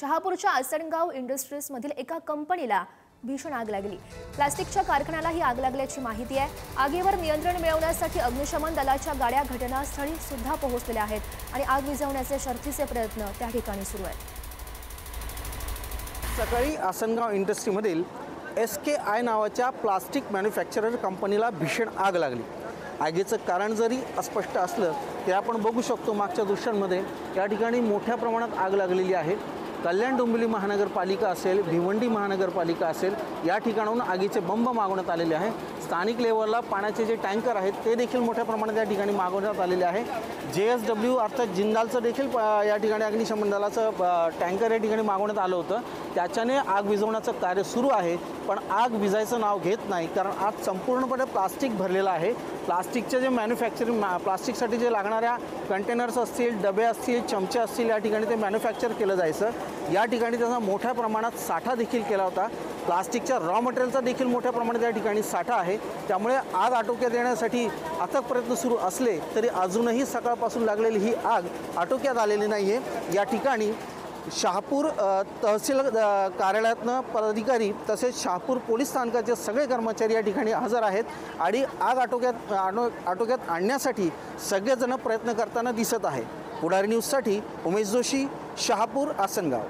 शहापूरच्या आसनगाव इंडस्ट्रीजमधील एका कंपनीला भीषण आग लागली। प्लास्टिकच्या कारखान्याला ही आग लागल्याची माहिती आहे। आगीवर नियंत्रण मिळवण्यासाठी अग्निशमन दलाच्या गाड्या घटनास्थळी सुद्धा पोहोचलेल्या आहेत आणि आग विझवण्याचे शर्थीचे प्रयत्न त्या ठिकाणी सुरू आहेत। सकाळी आसनगाव इंडस्ट्रीमधील SKI नावाच्या प्लास्टिक मॅन्युफॅक्चरर कंपनीला भीषण आग लागली। आगीचं कारण जरी अस्पष्ट असलं ते आपण बघू शकतो मागच्या दृश्यांमध्ये या ठिकाणी मोठ्या प्रमाणात आग लागलेली आहे। कल्याण डोंबिवली महानगरपालिका असेल, भिवंडी महानगरपालिका असेल, या ठिकाणाहून आगीचे बंब मागवण्यात आलेले आहे। स्थानिक लेवलला पाण्याचे जे टँकर आहेत ते देखील मोठ्या प्रमाणात या ठिकाणी मागवण्यात आलेले आहे। JSW अर्थात जिंदालचं देखील या ठिकाणी अग्निशमन दलाचं टँकर या ठिकाणी मागवण्यात आलं होतं। त्याच्याने आग विझवण्याचं कार्य सुरू आहे, पण आग विझायचं नाव घेत नाही, कारण आग संपूर्णपणे प्लास्टिक भरलेलं आहे। प्लास्टिकचे जे मॅन्युफॅक्चरिंग प्लास्टिकसाठी जे लागणाऱ्या कंटेनर्स असतील, डबे असतील, चमचे असतील, या ठिकाणी ते मॅन्युफॅक्चर केलं जायचं। या ठिकाणी त्याचा मोठ्या प्रमाणात साठा देखील केला होता। प्लास्टिकच्या रॉ मटेरियलचा देखील मोठ्या प्रमाणात या ठिकाणी साठा आहे। त्यामुळे आग आटोक्यात येण्यासाठी अथक प्रयत्न सुरू असले तरी अजूनही सकाळपासून लागलेली ही आग आटोक्यात आलेली नाही आहे। या ठिकाणी शहापूर तहसील कार्यालयातनं पदाधिकारी तसेच शहापूर पोलीस स्थानकाचे सगळे कर्मचारी या ठिकाणी हजर आहेत आणि आग आटोक्यात आणण्यासाठी सगळेजण प्रयत्न करताना दिसत आहे। पुढारी न्यूजसाठी उमेश जोशी, शहापूर, आसनगाव।